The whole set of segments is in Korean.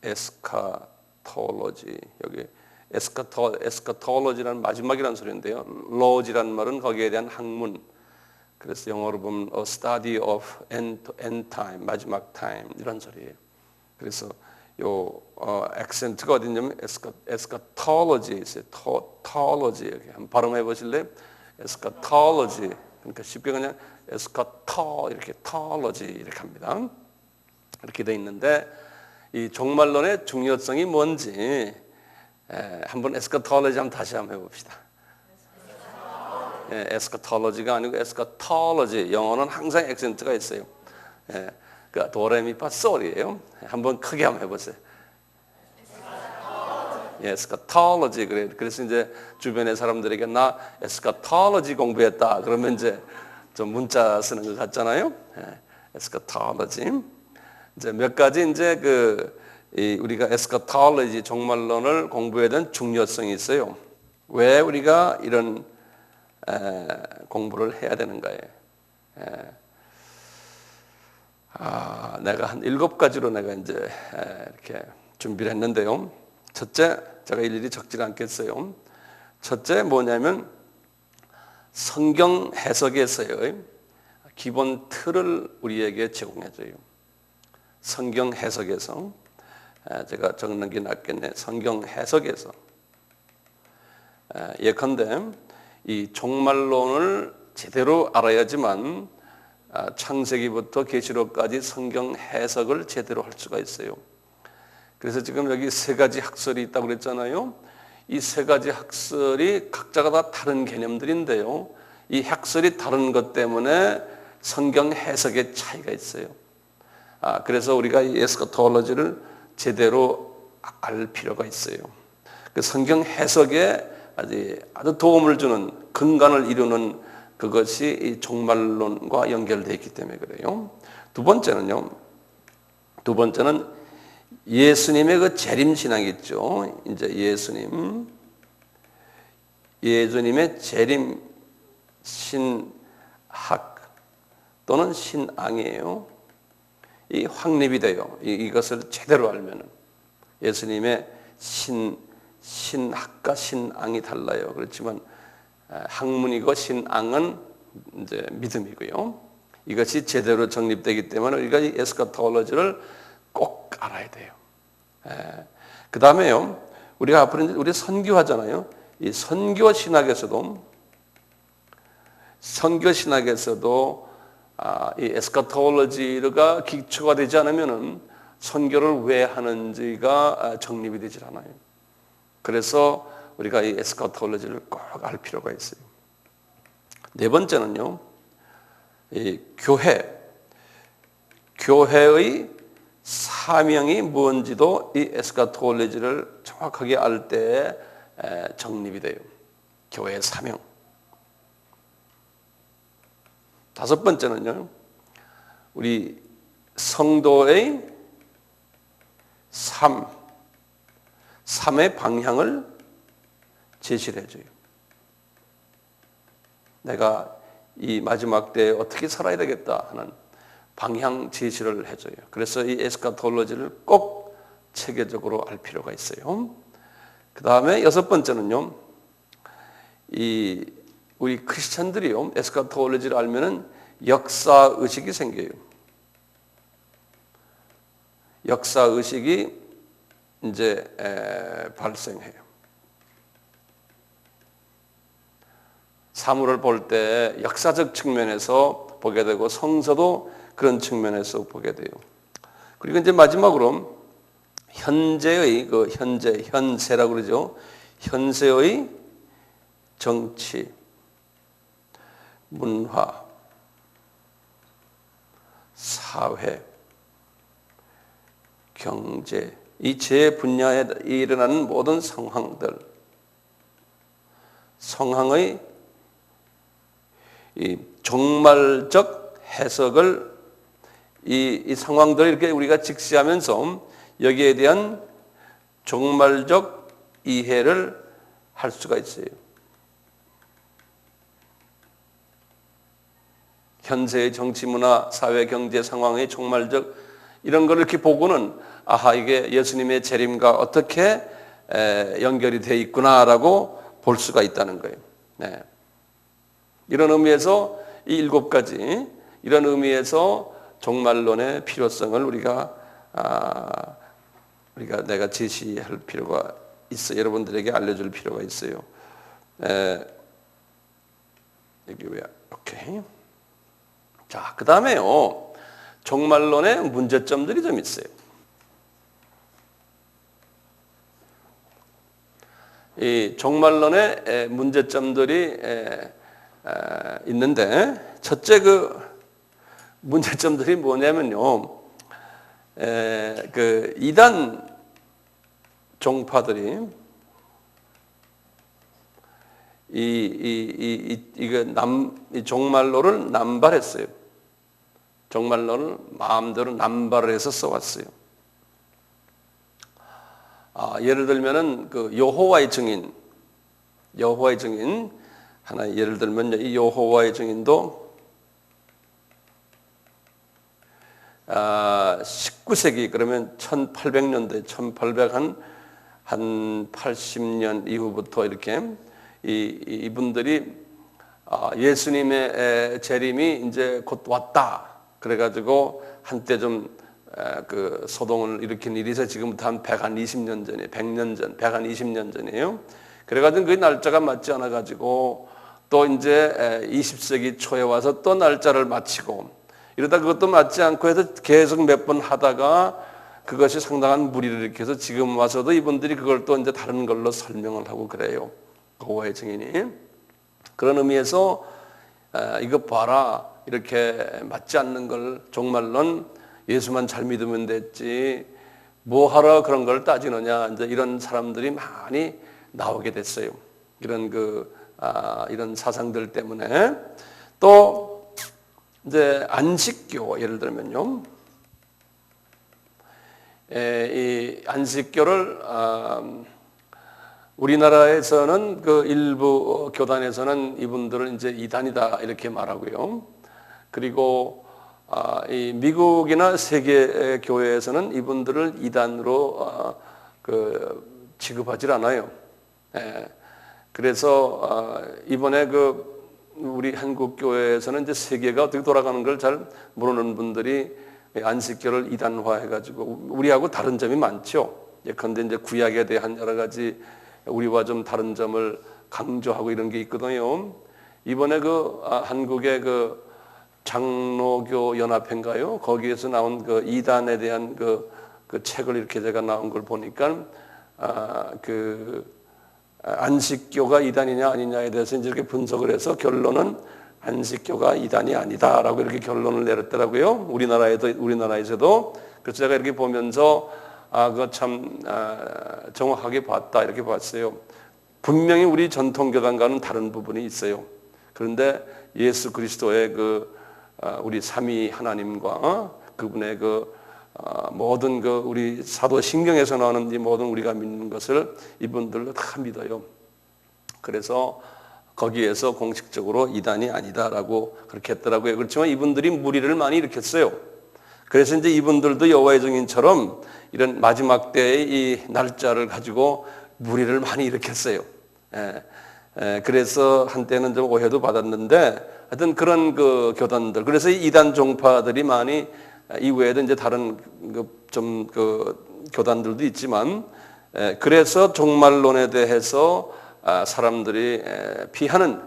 에스카톨로지, 여기 에스카톨로지라는 마지막이라는 소리인데요. 로지라는 말은 거기에 대한 학문. 그래서 영어로 보면 a study of end time, 마지막 time 이런 소리예요. 그래서 요 액센트가 어디냐면 에스카톨로지에 있어요. 톨로지 여기 한번 발음해 보실래요? 에스카톨로지. 그러니까 쉽게 그냥 에스카톨 이렇게 톨로지 이렇게 합니다. 이렇게 돼 있는데 이 종말론의 중요성이 뭔지 한번 에스카톨로지 한번 다시 한번 해봅시다. 에스카톨로지가 아니고 에스카톨로지. 영어는 항상 액센트가 있어요. 그러니까 도레미파솔이에요. 한번 크게 한번 해보세요. 에스카톨로지. 그래서 이제 주변의 사람들에게 나 에스카톨로지 공부했다. 그러면 이제 좀 문자 쓰는 것 같잖아요. 에스카톨로지. 이제 몇 가지 이제 우리가 에스카톨로지 종말론을 공부해야 되는 중요성이 있어요. 왜 우리가 이런 공부를 해야 되는가요? 내가 한 7가지로 내가 이제 이렇게 준비를 했는데요. 첫째, 제가 일일이 적지 않겠어요. 첫째 뭐냐면 성경 해석에서의 기본 틀을 우리에게 제공해줘요. 성경 해석에서 제가 적는 게 낫겠네. 성경 해석에서 예컨대 이 종말론을 제대로 알아야지만 창세기부터 계시록까지 성경 해석을 제대로 할 수가 있어요. 그래서 지금 여기 3가지 학설이 있다고 그랬잖아요. 이 3가지 학설이 각자가 다 다른 개념들인데요. 이 학설이 다른 것 때문에 성경 해석의 차이가 있어요. 그래서 우리가 이 에스카톨로지를 제대로 알 필요가 있어요. 그 성경 해석에 아주 도움을 주는 근간을 이루는 그것이 이 종말론과 연결되어 있기 때문에 그래요. 두 번째는 예수님의 그 재림 신앙이 있죠. 이제 예수님의 재림 신학 또는 신앙이에요. 이 확립이 돼요. 이것을 제대로 알면은 예수님의 신학과 신앙이 달라요. 그렇지만 학문이고 신앙은 이제 믿음이고요. 이것이 제대로 정립되기 때문에 우리가 이 에스카톨로지를 꼭 알아야 돼요. 그 다음에요, 우리가 앞으로 이제 우리 선교하잖아요. 이 선교 신학에서도 이 에스카톨로지가 기초가 되지 않으면은 선교를 왜 하는지가 정립이 되질 않아요. 그래서 우리가 이 에스카톨로지를 꼭 알 필요가 있어요. 네 번째는요, 이 교회의 사명이 뭔지도 이 에스카톨로지를 정확하게 알 때 정립이 돼요. 교회의 사명. 다섯 번째는요, 우리 성도의 삶의 방향을 제시를 해줘요. 내가 이 마지막 때에 어떻게 살아야 되겠다 하는 방향 제시를 해줘요. 그래서 이 에스카톨로지를 꼭 체계적으로 알 필요가 있어요. 그 다음에 여섯 번째는요, 우리 크리스천들이요, 에스카톨로지를 알면은 역사 의식이 생겨요. 역사 의식이 이제 발생해요. 사물을 볼 때 역사적 측면에서 보게 되고 성서도 그런 측면에서 보게 돼요. 그리고 이제 마지막으로 현세라고 그러죠. 현세의 정치, 문화, 사회, 경제, 이 제 분야에 일어나는 모든 성황의 이 종말적 해석을 이 상황들을 이렇게 우리가 직시하면서 여기에 대한 종말적 이해를 할 수가 있어요. 현세의 정치, 문화, 사회, 경제 상황의 종말적 이런 걸 이렇게 보고는 아하, 이게 예수님의 재림과 어떻게 연결이 돼 있구나라고 볼 수가 있다는 거예요. 네. 이런 의미에서 이 7가지, 이런 의미에서 종말론의 필요성을 내가 제시할 필요가 있어요. 여러분들에게 알려줄 필요가 있어요. 여기 왜? 오케이. 자, 그 다음에요. 종말론의 문제점들이 좀 있어요. 이 종말론의 문제점들이 있는데, 첫째 그 문제점들이 뭐냐면요. 그 이단 종파들이 이 종말론을 남발했어요. 종말론을 마음대로 남발을 해서 써왔어요. 예를 들면은 그 여호와의 증인 하나 예를 들면 이 여호와의 증인도 19세기 그러면 1800년대 1880년 이후부터 이렇게 이분들이 예수님의 재림이 이제 곧 왔다. 그래가지고 한때 좀 그 소동을 일으킨 일이 있어요. 지금부터 한 120년 전에 100년 전, 120년 전이에요. 그래가지고 그 날짜가 맞지 않아가지고 또 이제 20세기 초에 와서 또 날짜를 맞추고 이러다 그것도 맞지 않고 해서 계속 몇 번 하다가 그것이 상당한 무리를 일으켜서 지금 와서도 이분들이 그걸 또 이제 다른 걸로 설명을 하고 그래요. 여호와의 증인이. 그런 의미에서 이거 봐라. 이렇게 맞지 않는 걸 종말론 예수만 잘 믿으면 됐지 뭐하러 그런 걸 따지느냐 이제 이런 사람들이 많이 나오게 됐어요. 이런 이런 사상들 때문에 또 이제 안식교 예를 들면요, 이 안식교를 우리나라에서는 그 일부 교단에서는 이분들은 이제 이단이다 이렇게 말하고요. 그리고 이 미국이나 세계 교회에서는 이분들을 이단으로 취급하지 않아요. 그래서 이번에 우리 한국 교회에서는 이제 세계가 어떻게 돌아가는 걸 잘 모르는 분들이 안식교를 이단화해가지고 우리하고 다른 점이 많죠. 예컨대 이제 구약에 대한 여러 가지 우리와 좀 다른 점을 강조하고 이런 게 있거든요. 이번에 한국의 장로교 연합회인가요? 거기에서 나온 이단에 대한 그 책을 이렇게 제가 나온 걸 보니까 안식교가 이단이냐 아니냐에 대해서 이제 이렇게 분석을 해서 결론은 안식교가 이단이 아니다라고 이렇게 결론을 내렸더라고요. 우리나라에서도. 그래서 제가 이렇게 보면서 그거 참 정확하게 봤다 이렇게 봤어요. 분명히 우리 전통교단과는 다른 부분이 있어요. 그런데 예수 그리스도의 우리 삼위 하나님과 그분의 모든 우리 사도 신경에서 나오는 이 모든 우리가 믿는 것을 이분들도 다 믿어요. 그래서 거기에서 공식적으로 이단이 아니다라고 그렇게 했더라고요. 그렇지만 이분들이 무리를 많이 일으켰어요. 그래서 이제 이분들도 여호와의 증인처럼 이런 마지막 때의 이 날짜를 가지고 무리를 많이 일으켰어요. 그래서 한때는 좀 오해도 받았는데 하여튼 그런 교단들, 그래서 이 이단 종파들이 많이 이후에도 이제 다른 교단들도 있지만, 그래서 종말론에 대해서 사람들이 피하는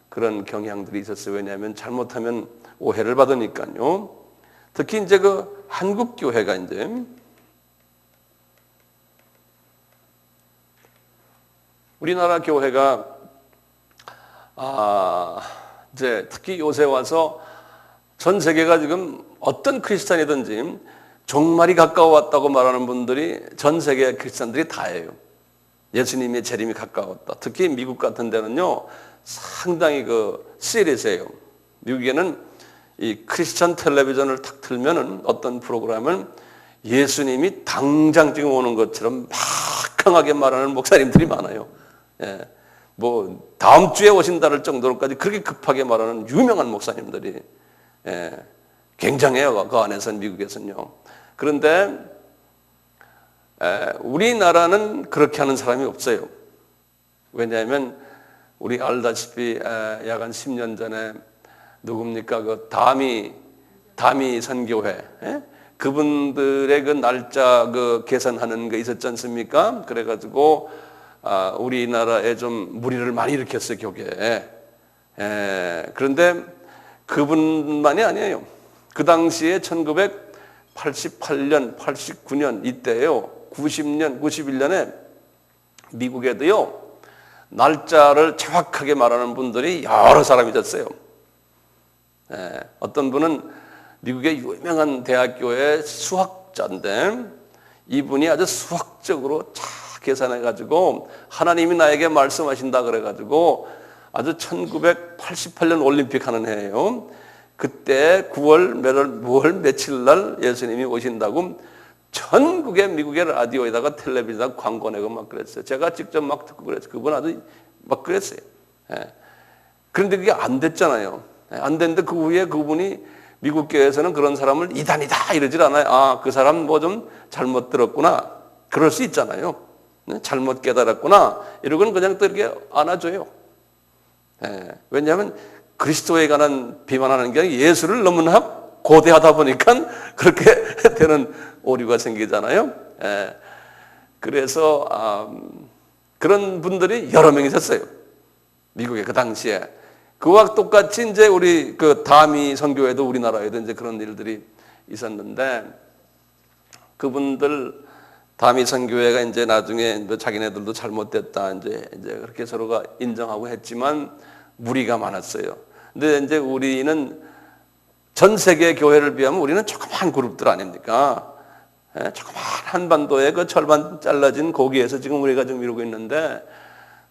그런 경향들이 있었어요. 왜냐하면 잘못하면 오해를 받으니까요. 특히 이제 한국 교회가 이제 우리나라 교회가 이제 특히 요새 와서 전 세계가 지금 어떤 크리스찬이든지 종말이 가까워왔다고 말하는 분들이 전 세계 크리스찬들이 다예요. 예수님의 재림이 가까웠다. 특히 미국 같은 데는요 상당히 시리즈예요. 미국에는 이 크리스찬 텔레비전을 탁 틀면은 어떤 프로그램은 예수님이 당장 지금 오는 것처럼 막강하게 말하는 목사님들이 많아요. 뭐 다음 주에 오신다를 정도로까지 그렇게 급하게 말하는 유명한 목사님들이 굉장해요. 그 안에서는 미국에서는요. 그런데 우리나라는 그렇게 하는 사람이 없어요. 왜냐하면 우리 알다시피 약 한 10년 전에 누굽니까? 그 다미 선교회, 그분들의 그 날짜 그 계산하는 거 있었지 않습니까? 그래가지고 우리나라에 좀 무리를 많이 일으켰어요, 교계에. 그런데 그분만이 아니에요. 그 당시에 1988년, 89년 이때요, 90년, 91년에 미국에도요, 날짜를 정확하게 말하는 분들이 여러 사람이 있었어요. 어떤 분은 미국의 유명한 대학교의 수학자인데 이분이 아주 수학적으로 잘 계산해가지고 하나님이 나에게 말씀하신다 그래가지고 아주 1988년 올림픽 하는 해예요. 그때 9월 며칠 날 예수님이 오신다고 전국의 미국의 라디오에다가 텔레비전에다가 광고 내고 막 그랬어요. 제가 직접 막 듣고 그랬어요. 그분 아주 막 그랬어요. 그런데 그게 안 됐잖아요. 안 됐는데 그 후에 그분이 미국 교회에서는 그런 사람을 이단이다 이러질 않아요. 그 사람 뭐 좀 잘못 들었구나. 그럴 수 있잖아요. 잘못 깨달았구나. 이러고는 그냥 또 이렇게 안아줘요. 왜냐하면 그리스도에 관한 비판하는 게 아니라 예수를 너무나 고대하다 보니까 그렇게 되는 오류가 생기잖아요. 그래서 그런 분들이 여러 명 있었어요. 미국에 그 당시에. 그와 똑같이 이제 우리 그 다미 선교회도 우리나라에도 이제 그런 일들이 있었는데 그분들 다미 선교회가 이제 나중에 자기네들도 잘못됐다 이제 그렇게 서로가 인정하고 했지만 무리가 많았어요. 근데 이제 우리는 전 세계 교회를 비하면 우리는 조그만 그룹들 아닙니까? 조그만 한반도의 그 절반 잘라진 고기에서 지금 우리가 지금 이루고 있는데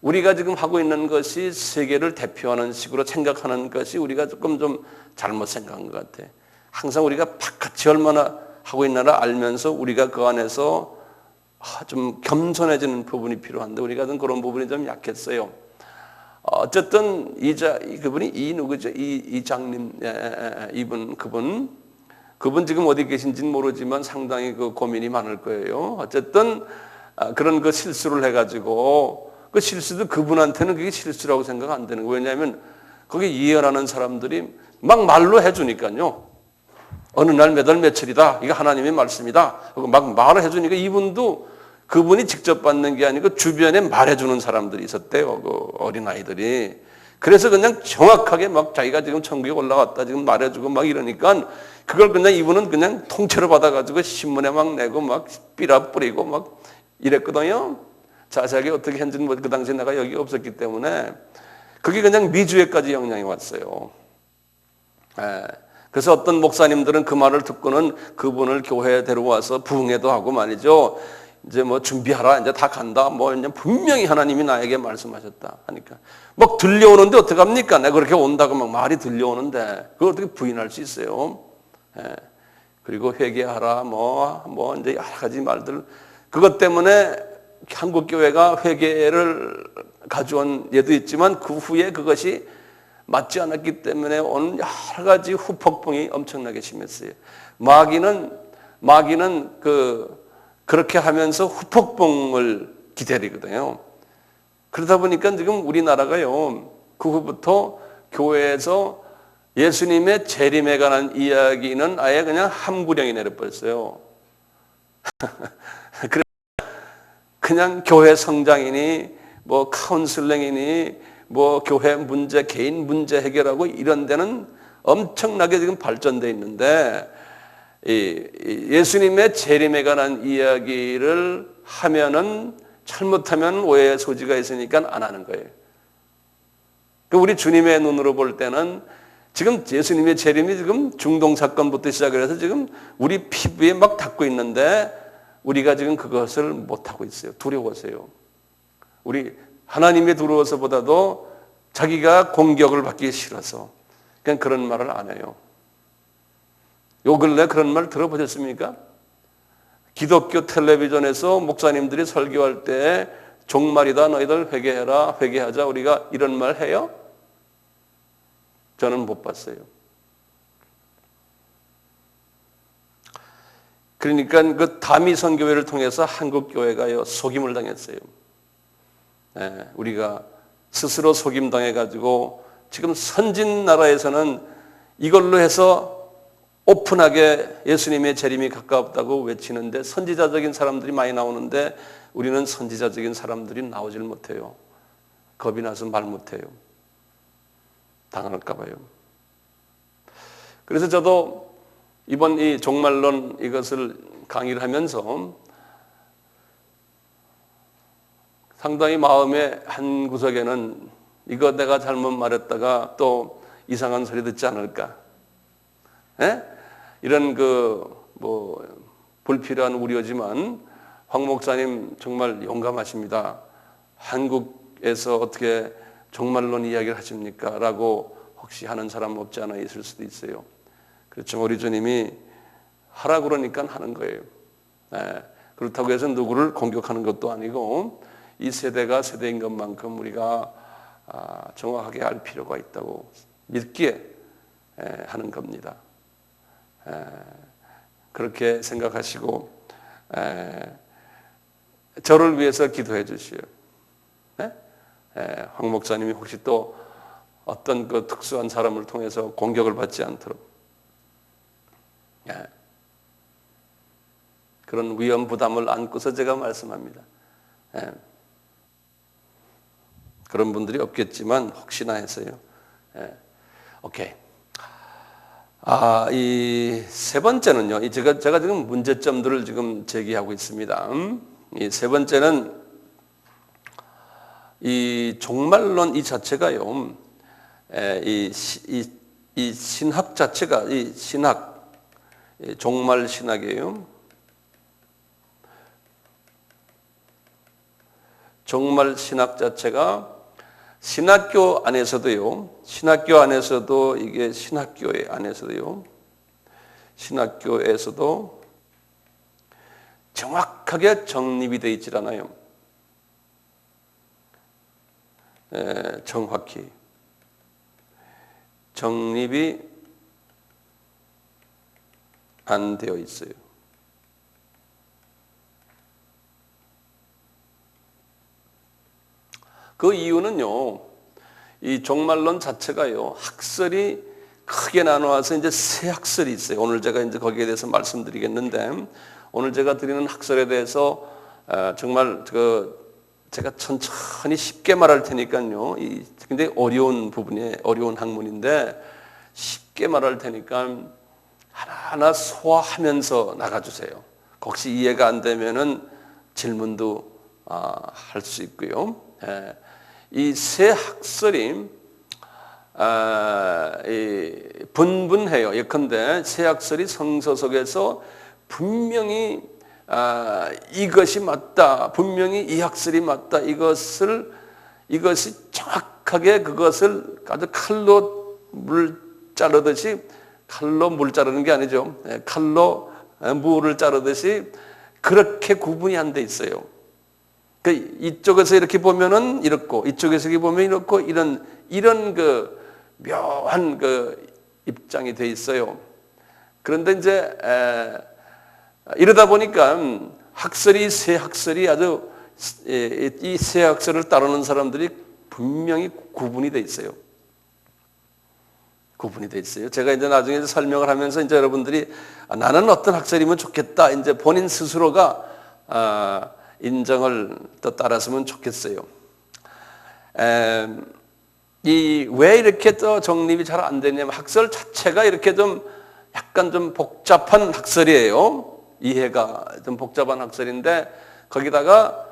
우리가 지금 하고 있는 것이 세계를 대표하는 식으로 생각하는 것이 우리가 조금 좀 잘못 생각한 것 같아. 항상 우리가 바깥이 얼마나 하고 있나를 알면서 우리가 그 안에서 좀 겸손해지는 부분이 필요한데 우리가 좀 그런 부분이 좀 약했어요. 어쨌든 그분이 누구죠? 이장님, 그분 지금 어디 계신지는 모르지만 상당히 그 고민이 많을 거예요. 어쨌든 그런 그 실수를 해가지고 그 실수도 그분한테는 그게 실수라고 생각 안 되는 거예요. 왜냐하면 거기 이해하는 사람들이 막 말로 해주니까요. 어느 날 몇 월 며칠이다. 이거 하나님의 말씀이다. 막 말을 해주니까 이분도 그분이 직접 받는 게 아니고 주변에 말해주는 사람들이 있었대요. 그 어린아이들이. 그래서 그냥 정확하게 막 자기가 지금 천국에 올라갔다 지금 말해주고 막 이러니까 그걸 그냥 이분은 그냥 통째로 받아가지고 신문에 막 내고 막 삐라 뿌리고 막 이랬거든요. 자세하게 어떻게 했는지는 그 당시에 내가 여기 없었기 때문에 그게 그냥 미주에까지 영향이 왔어요. 그래서 어떤 목사님들은 그 말을 듣고는 그분을 교회에 데려와서 부흥회도 하고 말이죠. 이제 뭐 준비하라, 이제 다 간다. 뭐 이제 분명히 하나님이 나에게 말씀하셨다 하니까 막 들려오는데 어떡합니까? 내가 그렇게 온다고 막 말이 들려오는데 그걸 어떻게 부인할 수 있어요? 그리고 회개하라, 뭐 이제 여러 가지 말들. 그것 때문에 한국 교회가 회개를 가져온 예도 있지만 그 후에 그것이 맞지 않았기 때문에 오는 여러 가지 후폭풍이 엄청나게 심했어요. 마귀는 그렇게 하면서 후폭풍을 기다리거든요. 그러다 보니까 지금 우리나라가요, 그 후부터 교회에서 예수님의 재림에 관한 이야기는 아예 그냥 함구령이 내려버렸어요. 그냥 교회 성장이니 뭐 카운슬링이니 뭐 교회 문제, 개인 문제 해결하고 이런 데는 엄청나게 지금 발전되어 있는데 예수님의 재림에 관한 이야기를 하면은 잘못하면 오해의 소지가 있으니까 안 하는 거예요. 우리 주님의 눈으로 볼 때는 지금 예수님의 재림이 지금 중동 사건부터 시작해서 지금 우리 피부에 막 닿고 있는데 우리가 지금 그것을 못하고 있어요. 두려워서요. 우리 하나님의 두려워서보다도 자기가 공격을 받기 싫어서 그냥 그런 말을 안 해요. 요 근래 그런 말 들어보셨습니까? 기독교 텔레비전에서 목사님들이 설교할 때 종말이다 너희들 회개해라 회개하자 우리가 이런 말 해요? 저는 못 봤어요. 그러니까 그 다미선 교회를 통해서 한국 교회가요 속임을 당했어요. 우리가 스스로 속임 당해가지고 지금 선진 나라에서는 이걸로 해서 오픈하게 예수님의 재림이 가까웠다고 외치는데 선지자적인 사람들이 많이 나오는데 우리는 선지자적인 사람들이 나오질 못해요. 겁이 나서 말 못해요. 당할까 봐요. 그래서 저도 이번 이 종말론 이것을 강의를 하면서 상당히 마음의 한 구석에는 이거 내가 잘못 말했다가 또 이상한 소리 듣지 않을까? 이런 불필요한 우려지만 황 목사님 정말 용감하십니다. 한국에서 어떻게 종말론 이야기를 하십니까? 라고 혹시 하는 사람 없지 않아 있을 수도 있어요. 그렇지만 우리 주님이 하라 그러니까 하는 거예요. 그렇다고 해서 누구를 공격하는 것도 아니고 이 세대가 세대인 것만큼 우리가 정확하게 알 필요가 있다고 믿기에 하는 겁니다. 그렇게 생각하시고 저를 위해서 기도해 주시오. 황 목사님이 혹시 또 어떤 그 특수한 사람을 통해서 공격을 받지 않도록 그런 위험 부담을 안고서 제가 말씀합니다. 그런 분들이 없겠지만 혹시나 해서요. 오케이. 이 세 번째는요. 제가 지금 문제점들을 지금 제기하고 있습니다. 이 세 번째는 이 종말론 이 자체가요. 이 신학 자체가 이 신학 종말 신학이에요. 종말 신학 자체가 신학교 안에서도요. 신학교 안에서도 이게 신학교의 안에서도요. 신학교에서도 정확하게 정립이 되어 있질 않아요. 정확히 정립이 안 되어 있어요. 그 이유는요, 이 종말론 자체가요, 학설이 크게 나눠서 이제 세 학설이 있어요. 오늘 제가 이제 거기에 대해서 말씀드리겠는데, 오늘 제가 드리는 학설에 대해서 정말 제가 천천히 쉽게 말할 테니까요, 이 굉장히 어려운 부분이 어려운 학문인데 쉽게 말할 테니까 하나하나 소화하면서 나가주세요. 혹시 이해가 안 되면은 질문도 할 수 있고요. 이 세 학설이 분분해요. 예컨대 세 학설이 성서 속에서 분명히 이것이 맞다, 분명히 이 학설이 맞다, 이것이 정확하게 그것을 아주 칼로 물 자르듯이, 칼로 물 자르는 게 아니죠. 칼로 무를 자르듯이 그렇게 구분이 안 돼 있어요. 이쪽에서 이렇게 보면은 이렇고 이쪽에서 이렇게 보면 이렇고 이런 그 묘한 그 입장이 돼 있어요. 그런데 이제 이러다 보니까 학설이 세 학설이 아주 이 세 학설을 따르는 사람들이 분명히 구분이 돼 있어요. 구분이 돼 있어요. 제가 이제 나중에 설명을 하면서 이제 여러분들이 나는 어떤 학설이면 좋겠다, 이제 본인 스스로가 인정을 또 따랐으면 좋겠어요. 왜 이렇게 또 정립이 잘 안 되냐면 학설 자체가 이렇게 좀 약간 좀 복잡한 학설이에요. 이해가 좀 복잡한 학설인데 거기다가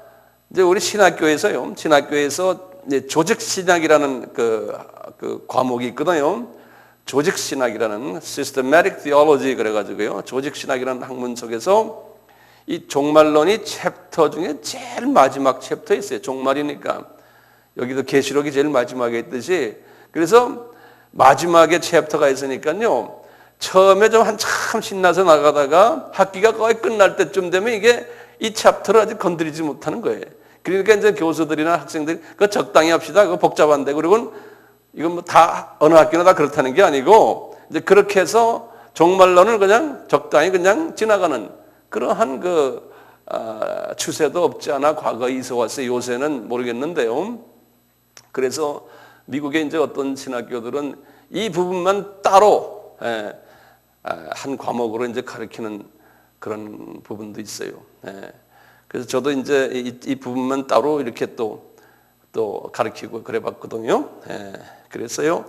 이제 우리 신학교에서 이제 조직신학이라는 그 과목이 있거든요. 조직신학이라는 Systematic Theology 그래가지고요. 조직신학이라는 학문 속에서 이 종말론이 챕터 중에 제일 마지막 챕터에 있어요. 종말이니까. 여기도 계시록이 제일 마지막에 있듯이. 그래서 마지막에 챕터가 있으니까요. 처음에 좀 한참 신나서 나가다가 학기가 거의 끝날 때쯤 되면 이게 이 챕터를 아직 건드리지 못하는 거예요. 그러니까 이제 교수들이나 학생들이 그거 적당히 합시다. 그거 복잡한데. 그리고 이건 뭐 다 어느 학교나 다 그렇다는 게 아니고 이제 그렇게 해서 종말론을 그냥 적당히 그냥 지나가는 그러한 추세도 없지 않아 과거에 있어 왔어요. 요새는 모르겠는데요. 그래서 미국의 이제 어떤 신학교들은 이 부분만 따로 한 과목으로 이제 가르치는 그런 부분도 있어요. 그래서 저도 이제 이 부분만 따로 이렇게 또 가르치고 그래 봤거든요. 그래서요.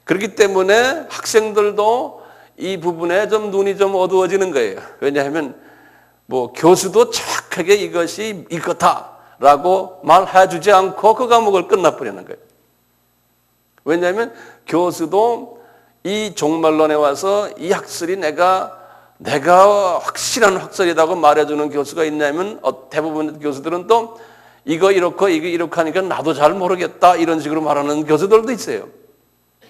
그렇기 때문에 학생들도 이 부분에 좀 눈이 좀 어두워지는 거예요. 왜냐하면 뭐 교수도 정확하게 이것이 이렇다라고 말해 주지 않고 그 과목을 끝나버리는 거예요. 왜냐하면 교수도 이 종말론에 와서 이 학설이 내가 확실한 학설이라고 말해주는 교수가 있냐면 대부분 교수들은 또 이거 이렇고 이거 이렇게 하니까 나도 잘 모르겠다 이런 식으로 말하는 교수들도 있어요.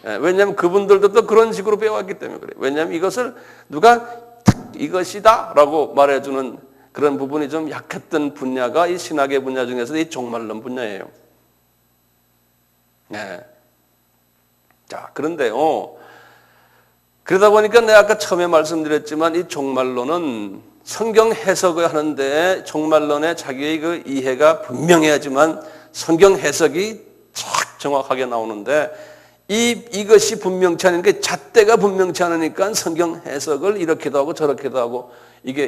왜냐하면 그분들도 또 그런 식으로 배워왔기 때문에 그래요. 왜냐하면 이것을 누가 이것이다 라고 말해주는 그런 부분이 좀 약했던 분야가 이 신학의 분야 중에서 이 종말론 분야예요. 자, 그런데요. 그러다 보니까 내가 아까 처음에 말씀드렸지만 이 종말론은 성경 해석을 하는데 종말론의 자기의 그 이해가 분명해야지만 성경 해석이 착 정확하게 나오는데 이것이 분명치 않은 게 잣대가 분명치 않으니까 성경 해석을 이렇게도 하고 저렇게도 하고 이게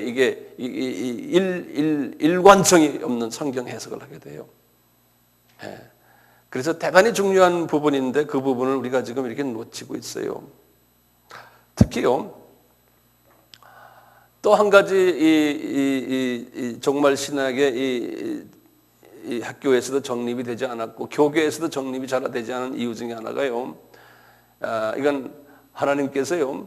일관성이 없는 성경 해석을 하게 돼요. 그래서 대단히 중요한 부분인데 그 부분을 우리가 지금 이렇게 놓치고 있어요. 특히요. 또 한 가지 이 종말 신학의 이 학교에서도 정립이 되지 않았고 교계에서도 정립이 잘 되지 않은 이유 중에 하나가요. 이건 하나님께서요.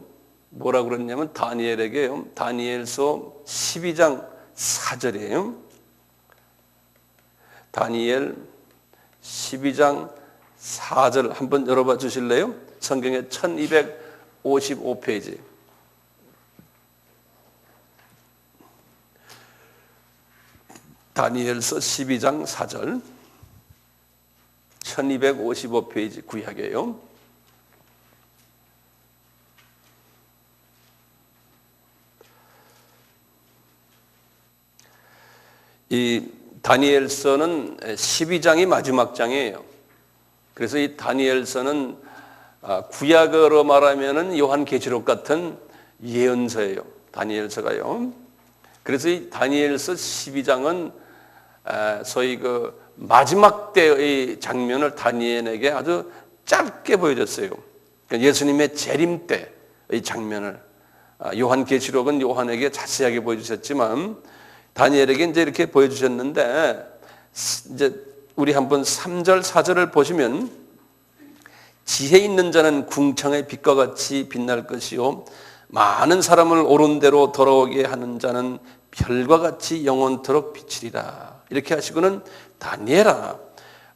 뭐라고 그랬냐면 다니엘에게요. 다니엘서 12장 4절이에요. 다니엘 12장 4절 한번 열어봐 주실래요? 성경의 1255페이지. 다니엘서 12장 4절 1255페이지 구약이에요. 이 다니엘서는 12장이 마지막 장이에요. 그래서 이 다니엘서는 구약어로 말하면은 요한계시록 같은 예언서예요. 다니엘서가요. 그래서 이 다니엘서 12장은 소위 그 마지막 때의 장면을 다니엘에게 아주 짧게 보여줬어요. 그러니까 예수님의 재림 때의 장면을 요한계시록은 요한에게 자세하게 보여주셨지만 다니엘에게 이제 이렇게 보여주셨는데 이제 우리 한번 3절 4절을 보시면 지혜 있는 자는 궁창의 빛과 같이 빛날 것이요 많은 사람을 옳은 대로 돌아오게 하는 자는 별과 같이 영원토록 비치리라. 이렇게 하시고는 다니엘아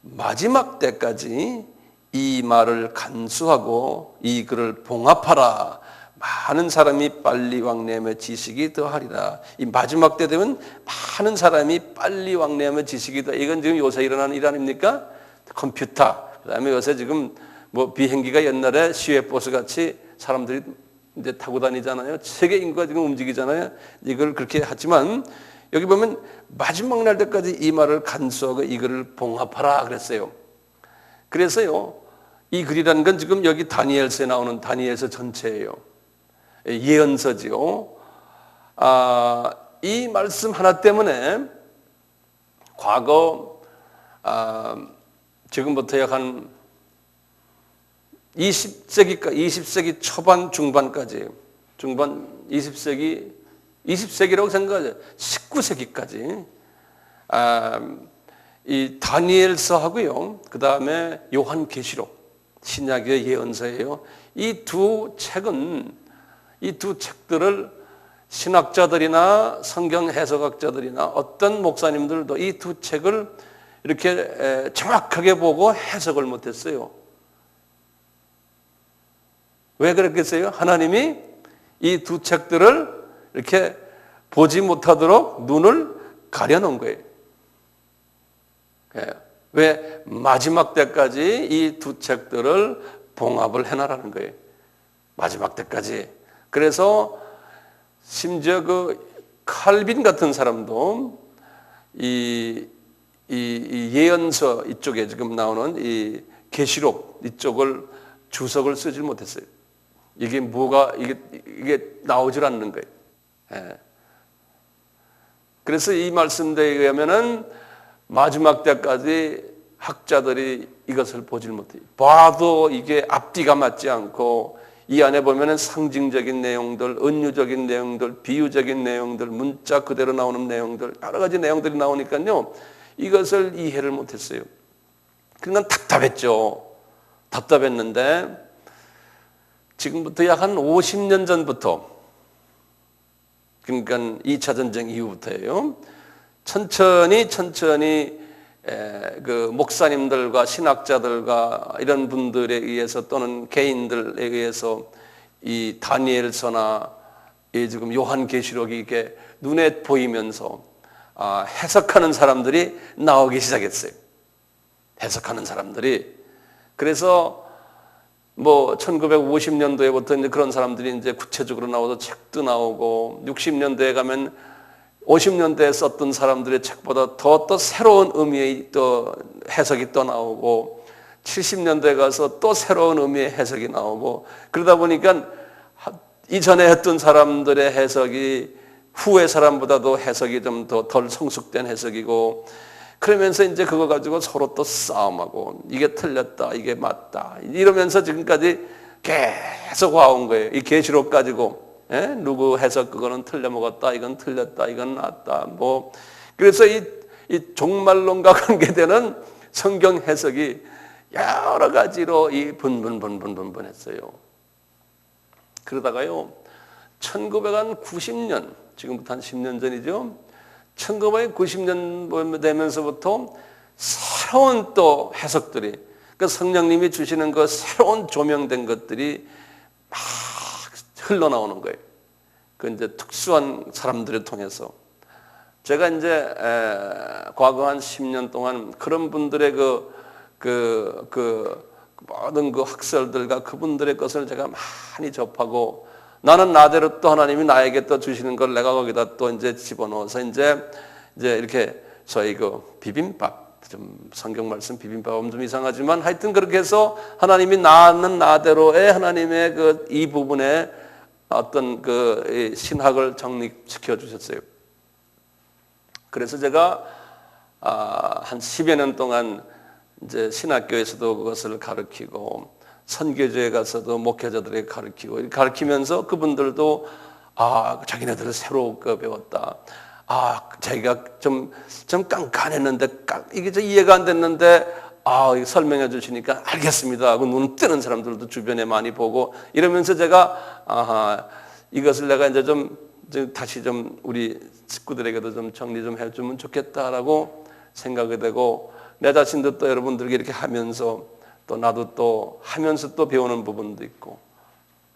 마지막 때까지 이 말을 간수하고 이 글을 봉합하라. 많은 사람이 빨리 왕래하며 지식이 더하리라. 이 마지막 때 되면 많은 사람이 빨리 왕래하며 지식이 더. 이건 지금 요새 일어나는 일 아닙니까? 컴퓨터. 그다음에 요새 지금 뭐 비행기가 옛날에 시외버스 같이 사람들이 이제 타고 다니잖아요. 세계 인구가 지금 움직이잖아요. 이걸 그렇게 하지만 여기 보면 마지막 날 때까지 이 말을 간수하고 이 글을 봉합하라 그랬어요. 그래서요. 이 글이라는 건 지금 여기 다니엘서에 나오는 다니엘서 전체예요. 예언서지요. 이 말씀 하나 때문에 과거 지금부터 약 한 20세기 초반 중반까지 중반 20세기라고 생각하죠. 19세기까지 이 다니엘서하고요. 그 다음에 요한계시록 신약의 예언서예요. 이 두 책들을 신학자들이나 성경 해석학자들이나 어떤 목사님들도 이 두 책을 이렇게 정확하게 보고 해석을 못했어요. 왜 그랬겠어요? 하나님이 이 두 책들을 이렇게 보지 못하도록 눈을 가려놓은 거예요. 왜? 마지막 때까지 이 두 책들을 봉합을 해놔라는 거예요. 마지막 때까지. 그래서 심지어 그 칼빈 같은 사람도 이 예언서 이쪽에 지금 나오는 이 계시록 이쪽을 주석을 쓰질 못했어요. 이게 뭐가 이게 나오질 않는 거예요. 예. 그래서 이 말씀대에 의하면은 마지막 때까지 학자들이 이것을 보질 못해요. 봐도 이게 앞뒤가 맞지 않고 이 안에 보면은 상징적인 내용들, 은유적인 내용들, 비유적인 내용들, 문자 그대로 나오는 내용들, 여러 가지 내용들이 나오니까요. 이것을 이해를 못했어요. 그러니까 답답했죠. 답답했는데 지금부터 약 한 50년 전부터, 그러니까 2차 전쟁 이후부터예요. 천천히 그 목사님들과 신학자들과 이런 분들에 의해서 또는 개인들에 의해서 이 다니엘서나 이 지금 요한계시록이 이게 눈에 보이면서 해석하는 사람들이 나오기 시작했어요. 해석하는 사람들이. 그래서 뭐 1950년도에부터 이제 그런 사람들이 이제 구체적으로 나와서 책도 나오고 60년대에 가면 50년대에 썼던 사람들의 책보다 더 새로운 의미의 또 해석이 또 나오고 70년대에 가서 또 새로운 의미의 해석이 나오고 그러다 보니까 이전에 했던 사람들의 해석이 후의 사람보다도 해석이 좀 더 덜 성숙된 해석이고 그러면서 이제 그거 가지고 서로 또 싸움하고 이게 틀렸다 이게 맞다 이러면서 지금까지 계속 와온 거예요. 이 계시록 가지고 누구 해석 그거는 틀려 먹었다 이건 틀렸다 이건 맞다 뭐 그래서 이 종말론과 관계되는 성경 해석이 여러 가지로 이 분분했어요. 그러다가요 1990년 지금부터 한 10년 전이죠. 1990년 되면서부터 새로운 또 해석들이 그러니까 성령님이 주시는 그 새로운 조명된 것들이 막 흘러나오는 거예요. 그 이제 특수한 사람들을 통해서 제가 이제 과거 한 10년 동안 그런 분들의 그 모든 그 학설들과 그분들의 것을 제가 많이 접하고 나는 나대로 또 하나님이 나에게 또 주시는 걸 내가 거기다 또 이제 집어넣어서 이제 이렇게 저희 그 비빔밥 좀 성경 말씀 비빔밥은 좀 이상하지만 하여튼 그렇게 해서 하나님이 나는 나대로의 하나님의 그 이 부분에 어떤 그 신학을 정립시켜 주셨어요. 그래서 제가 한 10여 년 동안 이제 신학교에서도 그것을 가르치고 선교지에 가서도 목회자들에게 가르치면서 그분들도 자기네들은 새롭게 배웠다. 자기가 좀 깐깐했는데 이게 이해가 안 됐는데 설명해 주시니까 알겠습니다 하고 눈 뜨는 사람들도 주변에 많이 보고 이러면서 제가 이것을 내가 이제 좀 다시 좀 우리 식구들에게도 좀 정리 좀 해주면 좋겠다라고 생각이 되고 내 자신도 또 여러분들에게 이렇게 하면서 또 나도 또 하면서 또 배우는 부분도 있고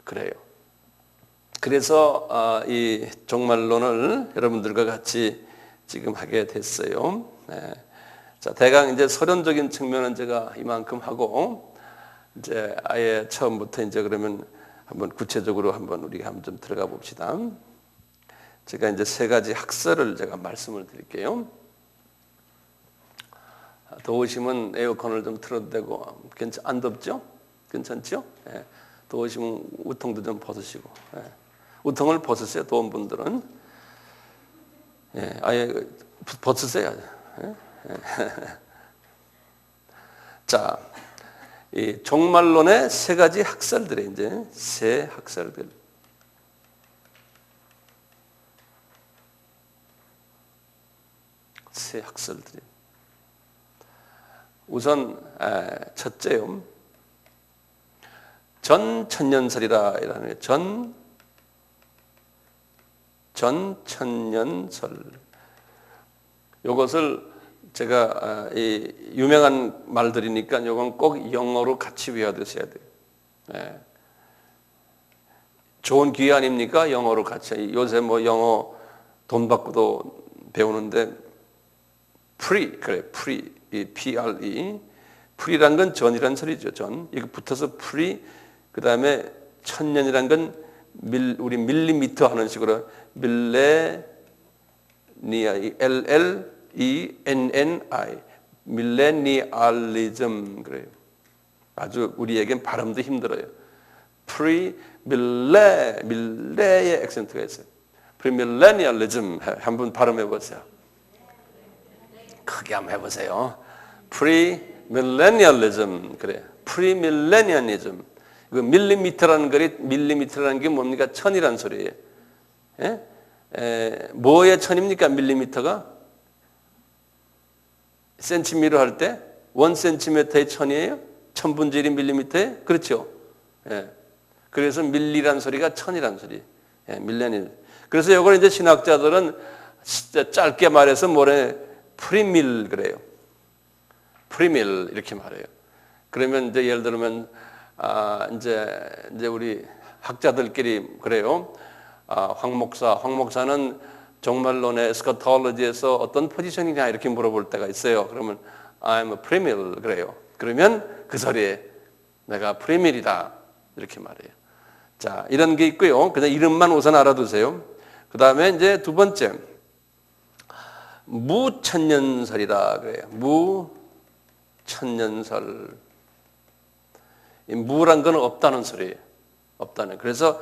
그래요. 그래서 이 종말론을 여러분들과 같이 지금 하게 됐어요. 네. 자, 대강 이제 서론적인 측면은 제가 이만큼 하고 이제 아예 처음부터 이제 그러면 한번 구체적으로 한번 우리가 한번 좀 들어가 봅시다. 제가 이제 세 가지 학설을 제가 말씀을 드릴게요. 더우시면 에어컨을 좀 틀어도 되고 안 덥죠? 괜찮죠? 예. 더우시면 우통도 좀 벗으시고 예. 우통을 벗으세요. 더운 분들은 예. 아예 벗으세요. 예? 예. 자, 이 종말론의 세 가지 학설들이 이제 세 학설들. 세 학설들이. 우선 첫째요. 전천년설이라 이라는 전천년설. 이것을 제가 이 유명한 말들이니까 이건 꼭 영어로 같이 외워두셔야 돼요. 예. 좋은 기회 아닙니까? 영어로 같이. 요새 뭐 영어 돈 받고도 배우는데 free 그래 free 이 PRE 프리란 건 전이란 소리죠. 전 이거 붙어서 프리 그 다음에 천년이란 건 우리 밀리미터 하는 식으로 밀레니엄 LLENNI 밀레니얼리즘 그래요. 아주 우리에겐 발음도 힘들어요. 밀레의 액센트가 있어요. 프리밀레니얼리즘 한번 발음해 보세요. 크게 한번 해보세요. 프리밀레니얼리즘 그래. 프리밀레니얼리즘. 그 밀리미터라는 게 뭡니까? 천이란 소리예요. 예? 뭐의 천입니까? 밀리미터가? 센티미터 할 때 1cm의 천이에요? 천분의 1이 밀리미터에? 그렇죠. 예. 그래서 밀리란 소리가 천이란 소리. 예, 밀레니. 그래서 이걸 이제 신학자들은 진짜 짧게 말해서 뭐래? 프리밀 그래요. 프리밀 이렇게 말해요. 그러면 이제 예를 들면 이제 우리 학자들끼리 그래요. 황 목사는 종말론의 에스카톨로지에서 어떤 포지션이냐 이렇게 물어볼 때가 있어요. 그러면 I'm a premill 그래요. 그러면 그 소리에 내가 프리밀이다 이렇게 말해요. 자, 이런 게 있고요. 그냥 이름만 우선 알아두세요. 그 다음에 이제 두 번째 무천년설이라 그래요. 무천년설. 이 무란 건 없다는 소리예요. 없다는. 그래서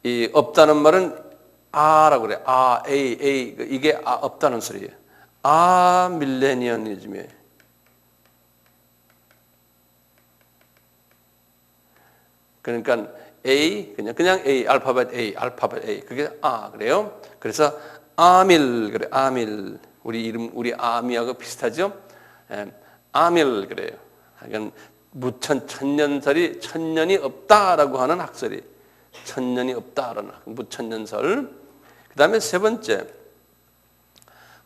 이 없다는 말은 아라고 그래요. A 이게 없다는 소리예요. 밀레니언리즘이에요. 그러니까 A 그냥 A 알파벳 A 그게 그래요. 그래서 아밀 그래. 아밀 우리 이름 우리 아미하고 비슷하죠? 아밀 그래요. 그러니까 무천년설이 천년이 없다라고 하는 학설이 천년이 없다라는 무천년설. 그 다음에 세 번째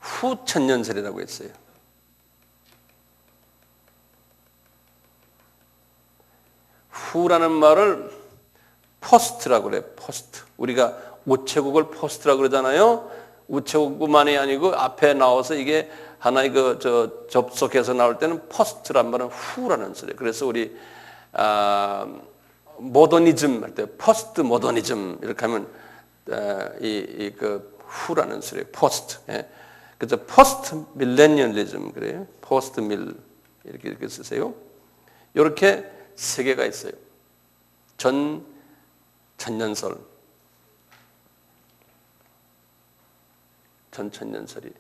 후천년설이라고 했어요. 후라는 말을 포스트라고 그래요. 포스트. 우리가 우체국을 포스트라고 그러잖아요. 우체국만이 아니고 앞에 나와서 이게 하나의 접속해서 나올 때는 포스트란 말은 후라는 소리예요. 그래서 우리 모더니즘 할 때 포스트 모더니즘 이렇게 하면 그 후라는 소리예요. 포스트. 예. 그래서 포스트 밀레니얼리즘 그래요. 포스트 밀 이렇게 쓰세요. 이렇게 세 개가 있어요. 전천년설, 전천년설이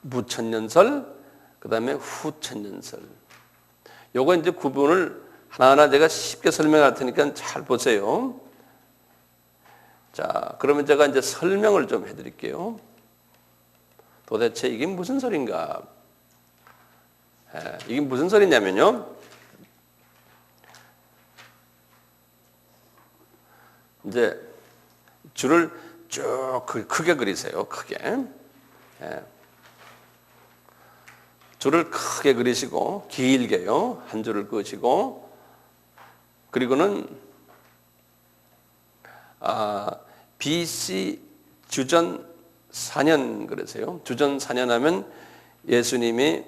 무천년설, 그 다음에 후천년설. 요거 이제 구분을 하나하나 제가 쉽게 설명할 테니까 잘 보세요. 자, 그러면 제가 이제 설명을 좀 해드릴게요. 도대체 이게 무슨 소린가? 이게 무슨 소리냐면요. 이제 줄을 쭉 크게 그리세요. 크게. 줄을 크게 그리시고 길게요. 한 줄을 그으시고 그리고는 BC 주전 4년 그러세요. 주전 4년 하면 예수님이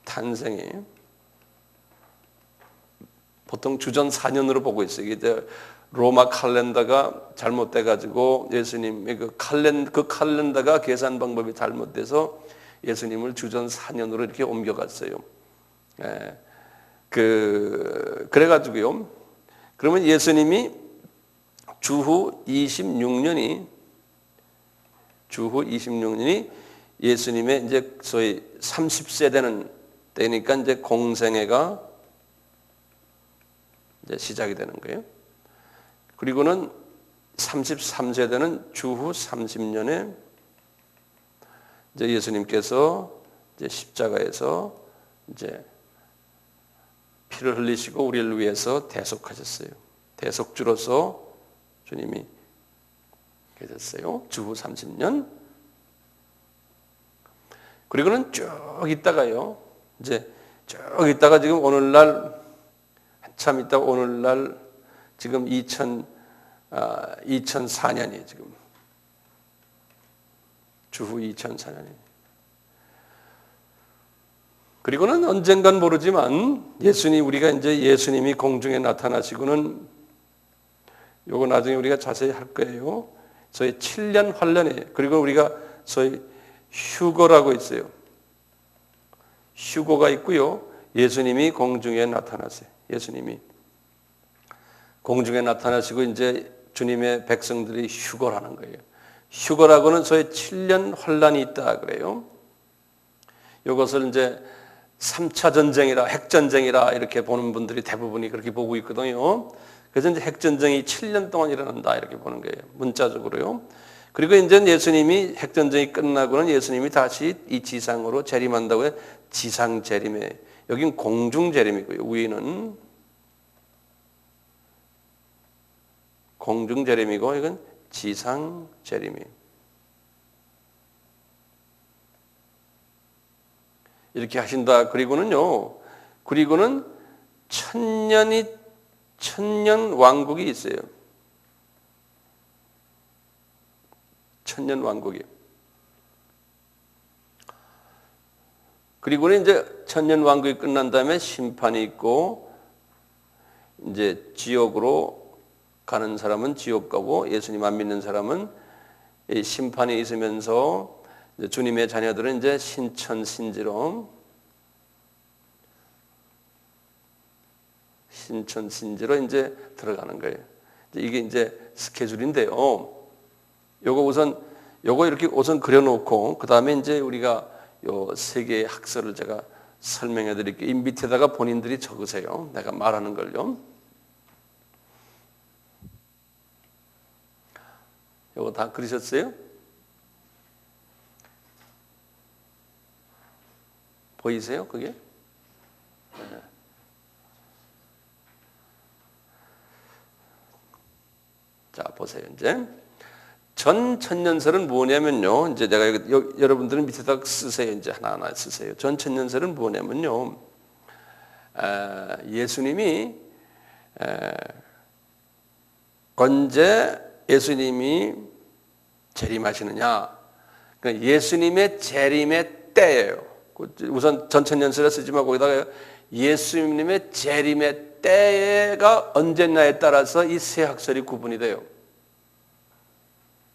탄생이 보통 주전 4년으로 보고 있어요. 이게 로마 칼렌더가 잘못돼가지고 예수님의 그 칼렌더가 계산 방법이 잘못돼서 예수님을 주전 4년으로 이렇게 옮겨갔어요. 그래가지고요. 그러면 예수님이 주후 26년이 예수님의 이제 소위 30세 되는 때니까 이제 공생애가 이제 시작이 되는 거예요. 그리고는 33세 되는 주후 30년에 이제 예수님께서 이제 십자가에서 이제 피를 흘리시고 우리를 위해서 대속하셨어요. 대속주로서 주님이 계셨어요. 주후 30년. 그리고는 쭉 있다가요. 이제 쭉 있다가 지금 오늘날 한참 있다가 오늘날 지금 2004년이 지금 주후 2004년이. 그리고는 언젠간 모르지만 우리가 이제 예수님이 공중에 나타나시고는 요거 나중에 우리가 자세히 할 거예요. 소위 7년 환란이에요. 그리고 우리가 소위 휴거라고 있어요. 휴거가 있고요. 예수님이 공중에 나타나세요. 예수님이 공중에 나타나시고 이제 주님의 백성들이 휴거라는 거예요. 휴거라고는 소위 7년 환란이 있다 그래요. 이것을 이제 3차 전쟁이라 핵전쟁이라 이렇게 보는 분들이 대부분이 그렇게 보고 있거든요. 그래서 이제 핵전쟁이 7년 동안 일어난다 이렇게 보는 거예요. 문자적으로요. 그리고 이제 예수님이 핵전쟁이 끝나고는 예수님이 다시 이 지상으로 재림한다고 해요. 지상 재림에 여긴 공중 재림이고요. 위는 공중 재림이고 이건 지상 재림이에요. 이렇게 하신다. 그리고는 천년 왕국이 있어요. 천년 왕국이. 그리고는 이제 천년 왕국이 끝난 다음에 심판이 있고 이제 지옥으로 가는 사람은 지옥 가고 예수님 안 믿는 사람은 이 심판이 있으면서 주님의 자녀들은 이제 신천신지로 이제 들어가는 거예요. 이게 이제 스케줄인데요. 요거 이렇게 우선 그려놓고 그 다음에 이제 우리가 요 세 개의 학설을 제가 설명해 드릴게요. 이 밑에다가 본인들이 적으세요. 내가 말하는 걸요. 요거 다 그리셨어요? 보이세요? 그게? 네. 자, 보세요. 이제 전천년설은 뭐냐면요. 이제 내가 여러분들은 밑에다 쓰세요. 이제 하나하나 쓰세요. 전천년설은 뭐냐면요. 예수님이 언제 예수님이 재림하시느냐. 그러니까 예수님의 재림의 때예요. 우선 전천년설에 쓰지만 거기다가 예수님의 재림의 때가 언제냐에 따라서 이 세 학설이 구분이 돼요.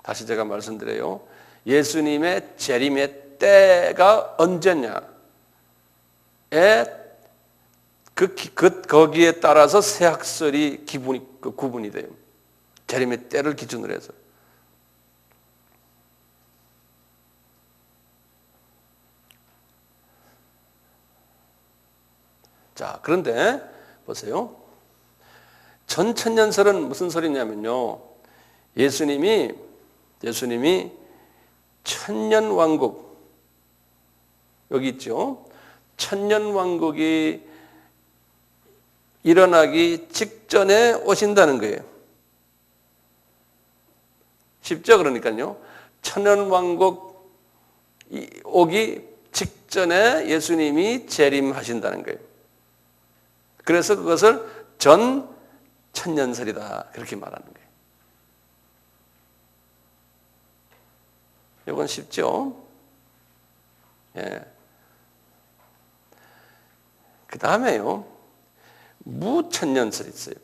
다시 제가 말씀드려요. 예수님의 재림의 때가 언제냐에 거기에 따라서 세 학설이 구분이 돼요. 재림의 때를 기준으로 해서. 자, 그런데 보세요. 전천년설은 무슨 소리냐면요. 예수님이 천년왕국 여기 있죠. 천년왕국이 일어나기 직전에 오신다는 거예요. 쉽죠? 그러니까요. 천년왕국 오기 직전에 예수님이 재림하신다는 거예요. 그래서 그것을 전천년설이다 그렇게 말하는 거예요. 이건 쉽죠? 예. 그 다음에요. 무천년설이 있어요.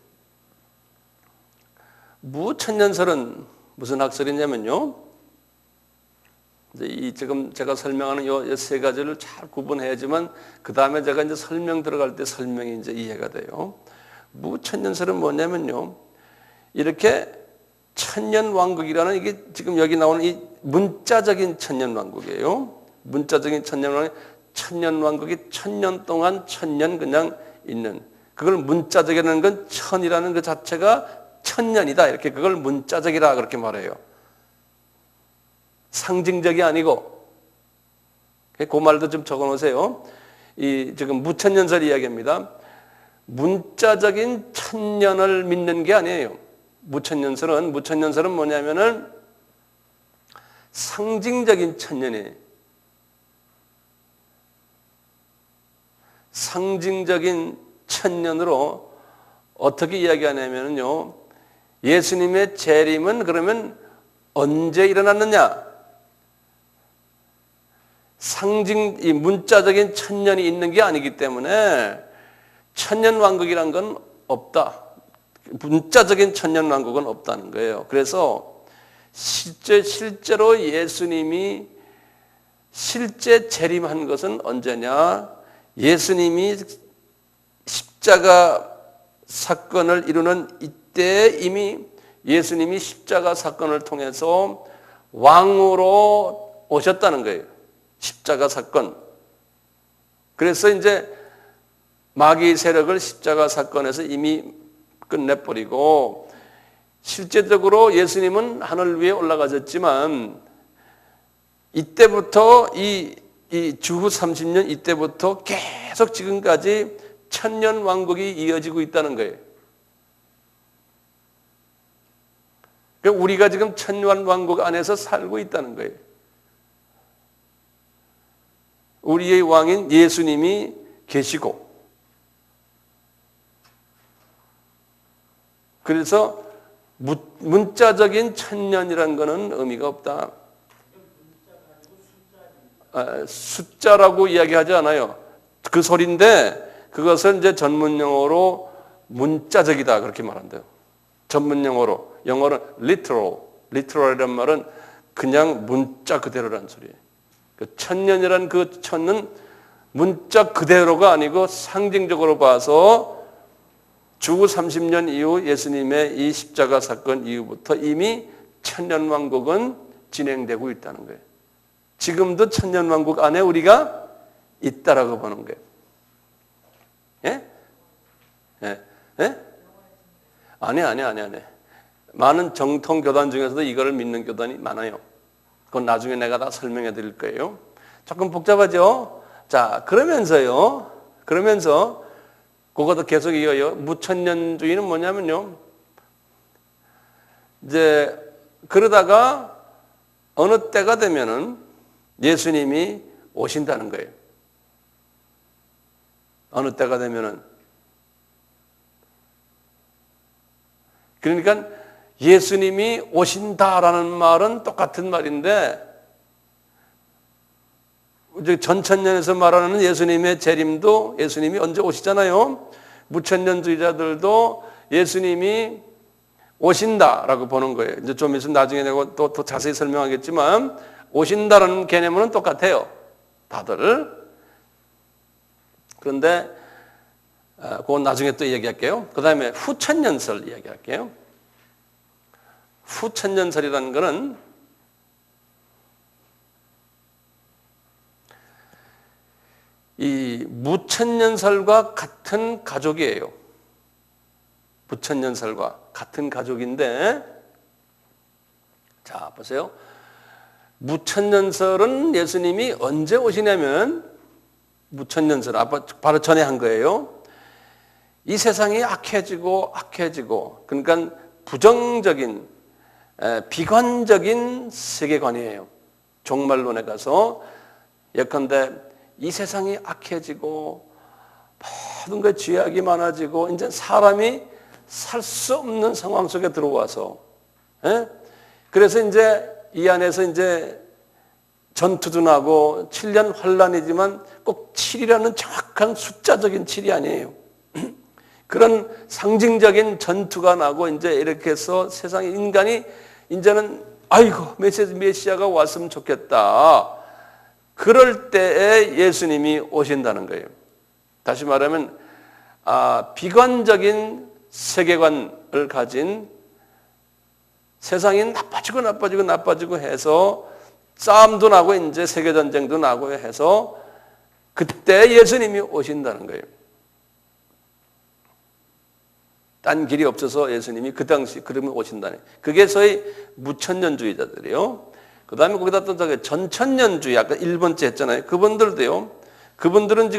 무천년설은 무슨 학설이냐면요. 이제 지금 제가 설명하는 이 세 가지를 잘 구분해야지만 그 다음에 제가 이제 설명 들어갈 때 설명이 이제 이해가 돼요. 무천년설은 뭐냐면요. 이렇게 천년왕국이라는 이게 지금 여기 나오는 이 문자적인 천년왕국이에요. 문자적인 천년왕국, 천년왕국이 1000년 동안 1000년 그냥 있는 그걸 문자적이라는 건 천이라는 그 자체가 1000년이다. 이렇게 그걸 문자적이라 그렇게 말해요. 상징적이 아니고 그 말도 좀 적어 놓으세요. 이 지금 무천년설 이야기입니다. 문자적인 1000년을 믿는 게 아니에요. 무천년설은 뭐냐면은 상징적인 1000년이에요. 상징적인 1000년으로 어떻게 이야기하냐면요. 예수님의 재림은 그러면 언제 일어났느냐? 이 문자적인 1000년이 있는 게 아니기 때문에 천년왕국이란 건 없다. 문자적인 천년왕국은 없다는 거예요. 그래서 실제로 예수님이 실제 재림한 것은 언제냐? 예수님이 십자가 사건을 이루는 이때 이미 예수님이 십자가 사건을 통해서 왕으로 오셨다는 거예요. 십자가 사건. 그래서 이제 마귀 세력을 십자가 사건에서 이미 끝내버리고 실제적으로 예수님은 하늘 위에 올라가셨지만 이때부터 이 주후 30년 이때부터 계속 지금까지 천년 왕국이 이어지고 있다는 거예요. 그러니까 우리가 지금 천년 왕국 안에서 살고 있다는 거예요. 우리의 왕인 예수님이 계시고, 그래서 문자적인 천년이라는 것은 의미가 없다. 숫자라고 이야기하지 않아요. 그 소리인데 그것을 이제 전문 용어로 문자적이다 그렇게 말한대요. 전문 용어로. 영어는 literal이란 말은 그냥 문자 그대로라는 소리예요. 그 천년이라는 그 천은 문자 그대로가 아니고 상징적으로 봐서 주후 30년 이후 예수님의 이 십자가 사건 이후부터 이미 천년왕국은 진행되고 있다는 거예요. 지금도 천년왕국 안에 우리가 있다라고 보는 거예요. 예? 예? 예? 아니. 많은 정통 교단 중에서도 이거를 믿는 교단이 많아요. 그건 나중에 내가 다 설명해 드릴 거예요. 조금 복잡하죠? 자, 그러면서 그것도 계속 이어요. 무천년주의는 뭐냐면요. 이제 그러다가 어느 때가 되면은 예수님이 오신다는 거예요. 어느 때가 되면은. 그러니까 예수님이 오신다라는 말은 똑같은 말인데 전천년에서 말하는 예수님의 재림도 예수님이 언제 오시잖아요. 무천년주의자들도 예수님이 오신다라고 보는 거예요. 이제 좀 있으면 나중에 내가 또 자세히 설명하겠지만 오신다라는 개념은 똑같아요. 다들. 그런데 그건 나중에 또 얘기할게요. 그 다음에 후천년설 이야기할게요. 후천년설이라는 것은 이 무천년설과 같은 가족이에요. 무천년설과 같은 가족인데, 자 보세요. 무천년설은 예수님이 언제 오시냐면 무천년설 바로 전에 한 거예요. 이 세상이 악해지고 그러니까 부정적인 비관적인 세계관이에요. 종말론에 가서 예컨대 이 세상이 악해지고 모든 것 죄악이 많아지고 이제 사람이 살 수 없는 상황 속에 들어와서 그래서 이제 이 안에서 이제 전투도 나고 7년 환란이지만 꼭 7이라는 정확한 숫자적인 7이 아니에요. 그런 상징적인 전투가 나고 이제 이렇게 해서 세상의 인간이 이제는 아이고 메시아가 왔으면 좋겠다. 그럴 때에 예수님이 오신다는 거예요. 다시 말하면 비관적인 세계관을 가진 세상이 나빠지고 해서 싸움도 나고 이제 세계전쟁도 나고 해서 그때 예수님이 오신다는 거예요. 딴 길이 없어서 예수님이 그 당시 그러면 오신다는 거예요. 그게 소위 무천년주의자들이에요. 그 다음에 거기다 또 전천년주의, 아까 1번째 했잖아요. 그분들도요. 그분들은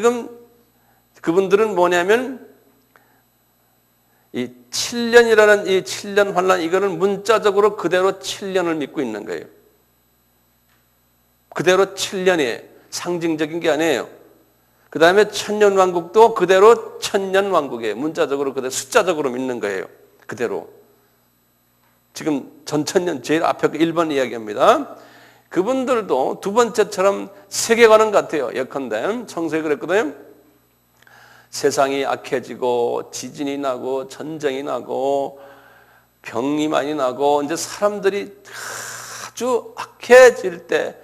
뭐냐면 이 7년이라는 이 7년 환란 이거를 문자적으로 그대로 7년을 믿고 있는 거예요. 그대로 7년이에요. 상징적인 게 아니에요. 그 다음에 천년왕국도 그대로 천년왕국이에요. 문자적으로 그대로 숫자적으로 믿는 거예요. 그대로. 지금 전천년 제일 앞에 1번 이야기합니다. 그분들도 두 번째처럼 세계관은 같아요. 예컨대 청소에 그랬거든요. 세상이 악해지고 지진이 나고 전쟁이 나고 병이 많이 나고 이제 사람들이 아주 악해질 때,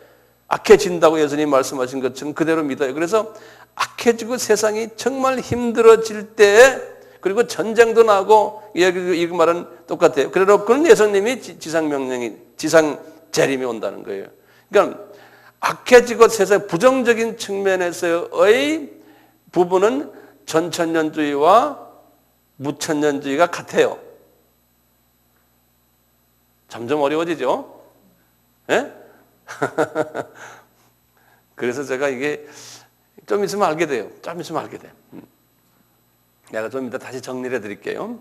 악해진다고 예수님 말씀하신 것처럼 그대로 믿어요. 그래서 악해지고 세상이 정말 힘들어질 때, 그리고 전쟁도 나고, 이 말은 똑같아요. 그래놓고는 예수님이 지상 재림이 온다는 거예요. 그러니까 악해지고 세상 부정적인 측면에서의 부분은 전천년주의와 무천년주의가 같아요. 점점 어려워지죠? 예? 그래서 제가 이게 좀 있으면 알게 돼요. 좀 있으면 알게 돼. 내가 좀 이따 다시 정리를 해드릴게요.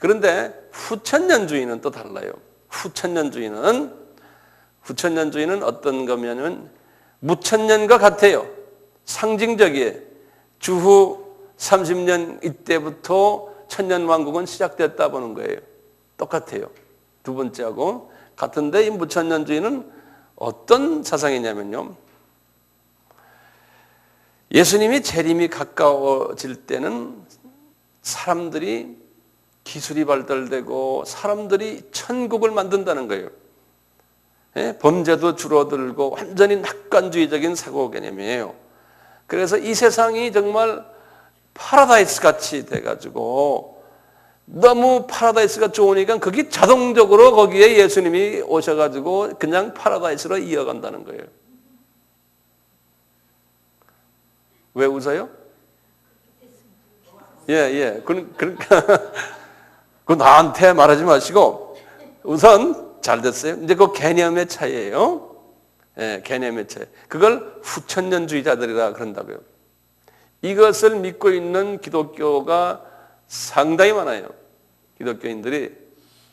그런데 후천년주의는 또 달라요. 후천년주의는 어떤 거냐면 무천년과 같아요. 상징적이에요. 주후 30년 이때부터 천년왕국은 시작됐다 보는 거예요. 똑같아요. 두 번째하고 같은데 이 무천년주의는 어떤 사상이냐면요. 예수님이 재림이 가까워질 때는 사람들이 기술이 발달되고 사람들이 천국을 만든다는 거예요. 예? 범죄도 줄어들고 완전히 낙관주의적인 사고 개념이에요. 그래서 이 세상이 정말 파라다이스 같이 돼가지고 너무 파라다이스가 좋으니까 거기 자동적으로 거기에 예수님이 오셔가지고 그냥 파라다이스로 이어간다는 거예요. 왜 웃어요? 예. 그러니까 그 나한테 말하지 마시고 우선 잘 됐어요. 이제 그 개념의 차이예요. 예, 개념의 차이. 그걸 후천년주의자들이라 그런다고요. 이것을 믿고 있는 기독교가 상당히 많아요. 기독교인들이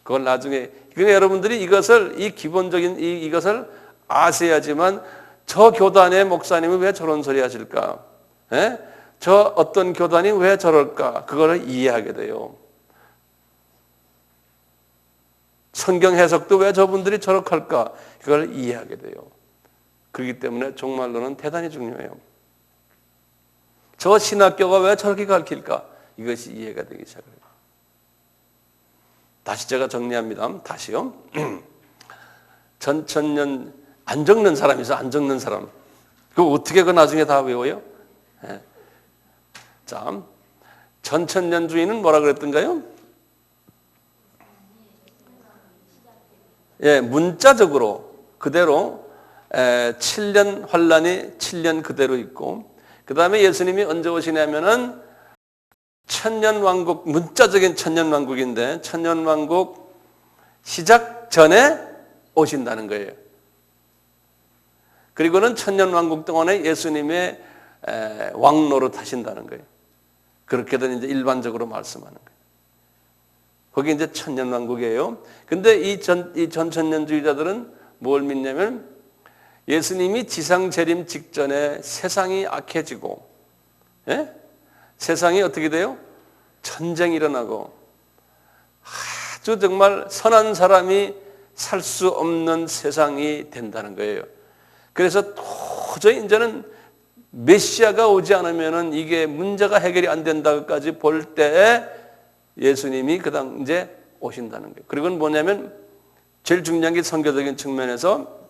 그걸 나중에 그러니까 여러분들이 이것을 이 기본적인 이것을 아셔야지만 저 교단의 목사님은 왜 저런 소리 하실까? 예? 저 어떤 교단이 왜 저럴까? 그거를 이해하게 돼요. 성경 해석도 왜 저분들이 저렇게 할까? 그걸 이해하게 돼요. 그렇기 때문에 종말론은 대단히 중요해요. 저 신학교가 왜 저렇게 가르칠까? 이것이 이해가 되기 시작해요. 다시 제가 정리합니다. 다시요. 전천년 안 적는 사람이 있어. 안 적는 사람. 그거 어떻게 그 나중에 다 외워요? 네. 자, 전천년주의는 뭐라 그랬던가요? 예, 문자적으로 그대로 7년 환란이 7년 그대로 있고 그 다음에 예수님이 언제 오시냐면은 천년왕국, 문자적인 천년왕국인데 천년왕국 시작 전에 오신다는 거예요. 그리고는 천년왕국 동안에 예수님의 왕노릇 하신다는 거예요. 그렇게들 이제 일반적으로 말씀하는 거예요. 거기 이제 천년왕국이에요. 근데 이 전천년주의자들은 뭘 믿냐면 예수님이 지상재림 직전에 세상이 악해지고, 예? 세상이 어떻게 돼요? 전쟁이 일어나고 아주 정말 선한 사람이 살 수 없는 세상이 된다는 거예요. 그래서 도저히 이제는 메시아가 오지 않으면은 이게 문제가 해결이 안 된다고까지 볼 때 예수님이 그당 이제 오신다는 거예요. 그리고 뭐냐면 제일 중요한 게 선교적인 측면에서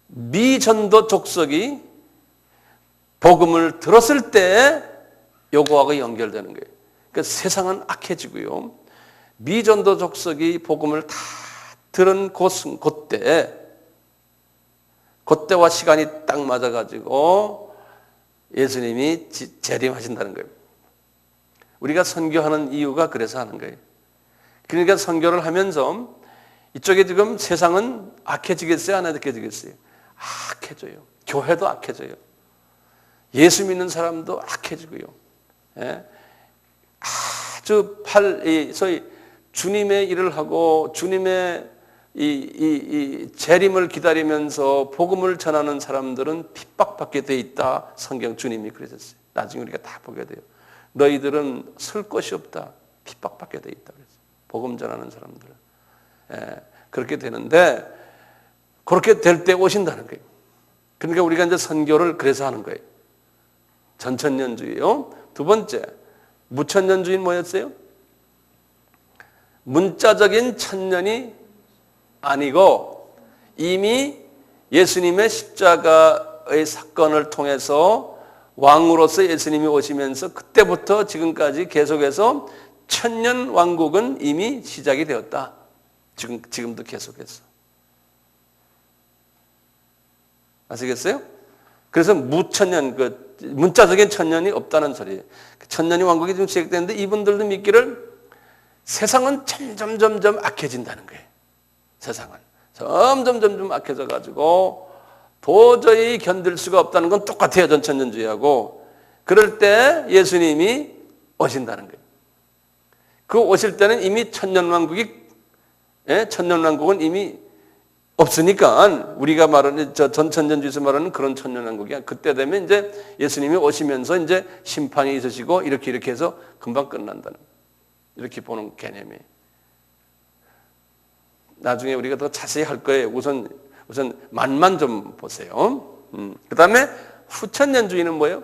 미전도 족속이 복음을 들었을 때 요거하고 연결되는 거예요. 그러니까 세상은 악해지고요. 미전도 족속이 복음을 다 들은 그때와 시간이 딱 맞아가지고 예수님이 재림하신다는 거예요. 우리가 선교하는 이유가 그래서 하는 거예요. 그러니까 선교를 하면서 이쪽에 지금 세상은 악해지겠어요? 안 악해지겠어요? 악해져요. 교회도 악해져요. 예수 믿는 사람도 악해지고요. 예? 아주 소위 주님의 일을 하고 주님의 이 재림을 기다리면서 복음을 전하는 사람들은 핍박받게 돼 있다. 성경 주님이 그러셨어요. 나중에 우리가 다 보게 돼요. 너희들은 설 곳이 없다. 핍박받게 돼 있다. 그랬어요. 복음 전하는 사람들은. 예, 그렇게 되는데 그렇게 될 때 오신다는 거예요. 그러니까 우리가 이제 선교를 그래서 하는 거예요. 전천년주의요. 두 번째, 무천년주의는 뭐였어요? 문자적인 천년이 아니고 이미 예수님의 십자가의 사건을 통해서 왕으로서 예수님이 오시면서 그때부터 지금까지 계속해서 천년 왕국은 이미 시작이 되었다. 지금도 계속해서. 아시겠어요? 그래서 무천년, 문자적인 천년이 없다는 소리예요. 천년이 왕국이 지금 시작되는데 이분들도 믿기를 세상은 점점 악해진다는 거예요. 세상은 점점 악해져가지고 도저히 견딜 수가 없다는 건 똑같아요. 전천년주의하고. 그럴 때 예수님이 오신다는 거예요. 그 오실 때는 이미 천년왕국은 이미 없으니까 우리가 말하는 전천년주의에서 말하는 그런 천년왕국이야. 그때 되면 이제 예수님이 오시면서 이제 심판이 있으시고 이렇게 해서 금방 끝난다는 이렇게 보는 개념이에요. 나중에 우리가 더 자세히 할 거예요. 우선 만만 좀 보세요. 그 다음에 후천년주의는 뭐예요?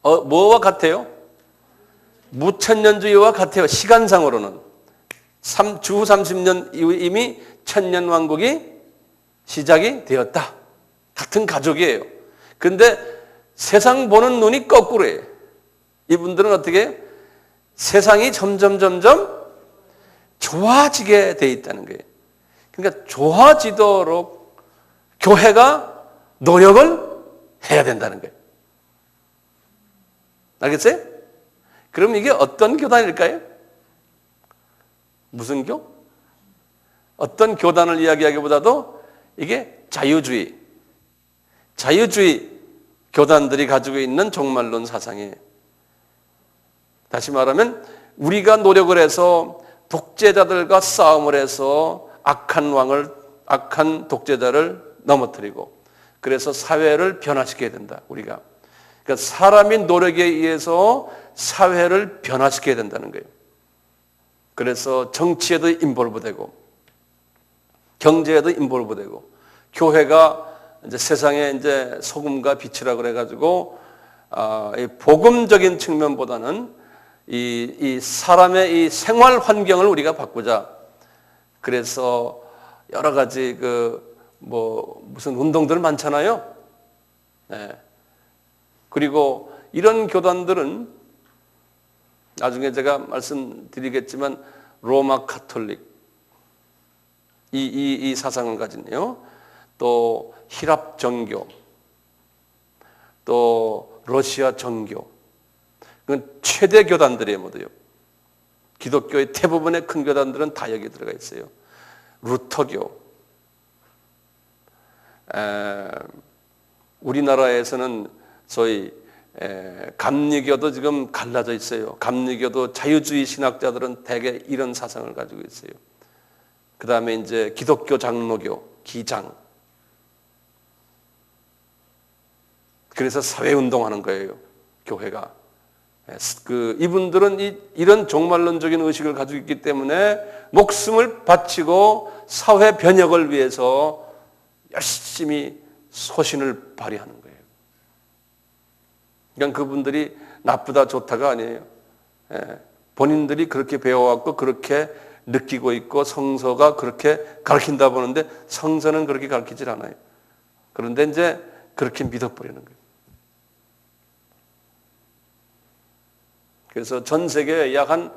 뭐와 같아요? 무천년주의와 같아요. 시간상으로는. 주 30년 이후에 이미 천년왕국이 시작이 되었다. 같은 가족이에요. 그런데 세상 보는 눈이 거꾸로예요. 이분들은 어떻게 해요? 세상이 점점 좋아지게 돼 있다는 거예요. 그러니까 좋아지도록 교회가 노력을 해야 된다는 거예요. 알겠어요? 그럼 이게 어떤 교단일까요? 무슨 교? 어떤 교단을 이야기하기보다도 이게 자유주의 교단들이 가지고 있는 종말론 사상이에요. 다시 말하면 우리가 노력을 해서 독재자들과 싸움을 해서 악한 독재자를 넘어뜨리고 그래서 사회를 변화시켜야 된다. 우리가. 그러니까 사람의 노력에 의해서 사회를 변화시켜야 된다는 거예요. 그래서 정치에도 인볼브되고 경제에도 인볼브되고 교회가 이제 세상에 이제 소금과 빛이라 그래가지고 복음적인 측면보다는 이 사람의 이 생활 환경을 우리가 바꾸자. 그래서 여러 가지 무슨 운동들 많잖아요. 네. 그리고 이런 교단들은 나중에 제가 말씀드리겠지만 로마 카톨릭 이 사상을 가진요. 또 히랍 정교, 또 러시아 정교, 그건 최대 교단들이에요, 모두요. 기독교의 대부분의 큰 교단들은 다 여기 들어가 있어요. 루터교, 우리나라에서는 소위 감리교도 지금 갈라져 있어요. 감리교도 자유주의 신학자들은 대개 이런 사상을 가지고 있어요. 그 다음에 이제 기독교 장로교, 기장. 그래서 사회운동하는 거예요, 교회가. 이분들은 이런 종말론적인 의식을 가지고 있기 때문에 목숨을 바치고 사회 변혁을 위해서 열심히 소신을 발휘하는 거예요. 그러니까 그분들이 나쁘다 좋다가 아니에요. 본인들이 그렇게 배워왔고 그렇게 느끼고 있고 성서가 그렇게 가르친다 보는데 성서는 그렇게 가르치질 않아요. 그런데 이제 그렇게 믿어버리는 거예요. 그래서 전 세계 약 한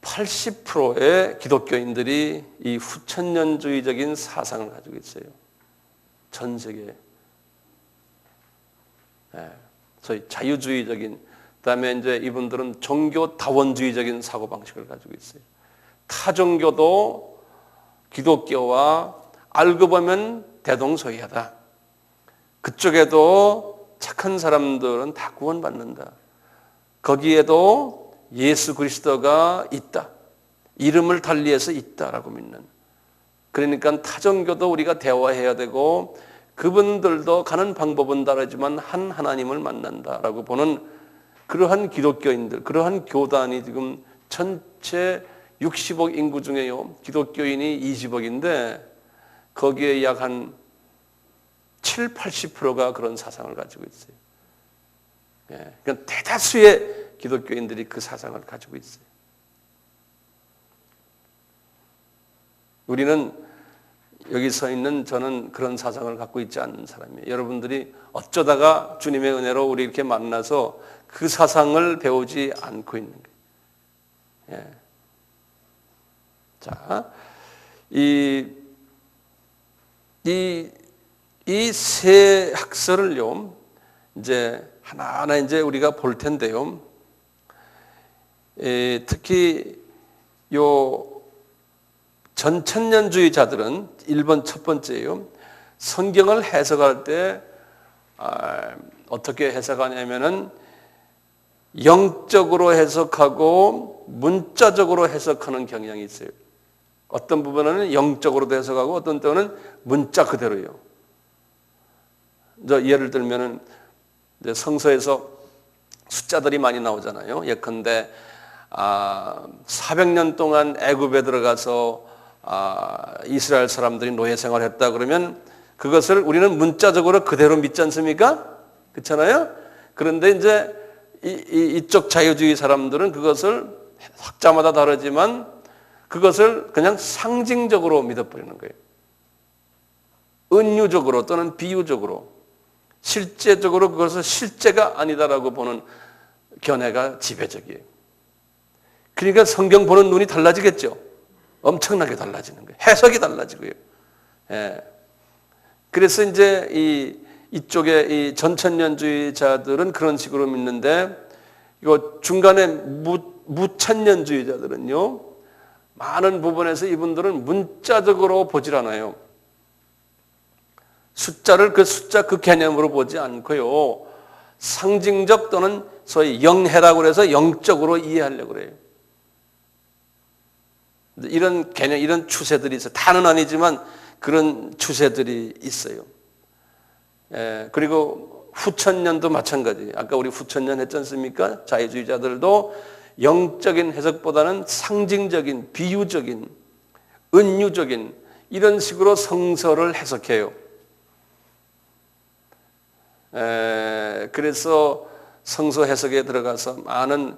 80%의 기독교인들이 이 후천년주의적인 사상을 가지고 있어요. 전 세계에. 소위 자유주의적인, 그다음에 이제 이분들은 종교 다원주의적인 사고방식을 가지고 있어요. 타 종교도 기독교와 알고 보면 대동소이하다. 그쪽에도 착한 사람들은 다 구원받는다. 거기에도 예수 그리스도가 있다. 이름을 달리해서 있다라고 믿는. 그러니까 타종교도 우리가 대화해야 되고 그분들도 가는 방법은 다르지만 한 하나님을 만난다라고 보는 그러한 기독교인들, 그러한 교단이 지금 전체 60억 인구 중에요. 기독교인이 20억인데 거기에 약 한 7, 80%가 그런 사상을 가지고 있어요. 그러니까 대다수의 기독교인들이 그 사상을 가지고 있어요. 우리는 여기 서 있는 저는 그런 사상을 갖고 있지 않는 사람이에요. 여러분들이 어쩌다가 주님의 은혜로 우리 이렇게 만나서 그 사상을 배우지 않고 있는 거예요. 예. 자, 이 세 학설을요, 이제 하나하나 이제 우리가 볼 텐데요. 특히 요 전천년주의자들은 1번 첫 번째예요. 성경을 해석할 때 어떻게 해석하냐면은 영적으로 해석하고 문자적으로 해석하는 경향이 있어요. 어떤 부분은 영적으로도 해석하고 어떤 때는 문자 그대로요. 예를 들면은 이제 성서에서 숫자들이 많이 나오잖아요. 예컨대 400년 동안 애굽에 들어가서 이스라엘 사람들이 노예 생활했다 그러면 그것을 우리는 문자적으로 그대로 믿지 않습니까? 그렇잖아요. 그런데 이제 이쪽 자유주의 사람들은 그것을 학자마다 다르지만 그것을 그냥 상징적으로 믿어버리는 거예요. 은유적으로 또는 비유적으로, 실제적으로 그것을 실제가 아니다라고 보는 견해가 지배적이에요. 그러니까 성경 보는 눈이 달라지겠죠. 엄청나게 달라지는 거예요. 해석이 달라지고요. 예. 그래서 이제 이쪽에 이 전천년주의자들은 그런 식으로 믿는데, 이거 중간에 무천년주의자들은요, 많은 부분에서 이분들은 문자적으로 보질 않아요. 숫자를 그 숫자 그 개념으로 보지 않고요, 상징적 또는 소위 영해라고 해서 영적으로 이해하려고 그래요. 이런 개념, 이런 추세들이 있어요. 다는 아니지만 그런 추세들이 있어요. 그리고 후천년도 마찬가지. 아까 우리 후천년 했지 않습니까? 자유주의자들도 영적인 해석보다는 상징적인, 비유적인, 은유적인 이런 식으로 성서를 해석해요. 그래서 성서 해석에 들어가서 많은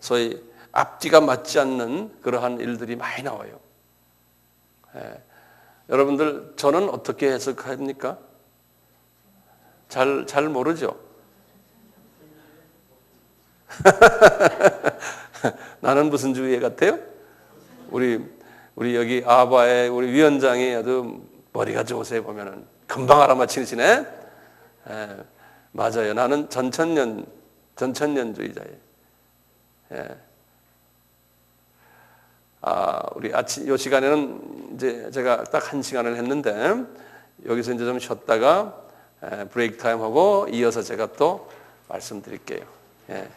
소위 앞뒤가 맞지 않는 그러한 일들이 많이 나와요. 여러분들, 저는 어떻게 해석합니까? 잘 모르죠? 나는 무슨 주의 같아요? 우리 여기 아바의 우리 위원장이 아주 머리가 좋으세요. 보면은 금방 알아맞히시네. 맞아요. 나는 전천년주의자예요. 우리 아침 요 시간에는 이제 제가 딱 1시간을 했는데 여기서 이제 좀 쉬었다가 브레이크 타임 하고 이어서 제가 또 말씀드릴게요. 예.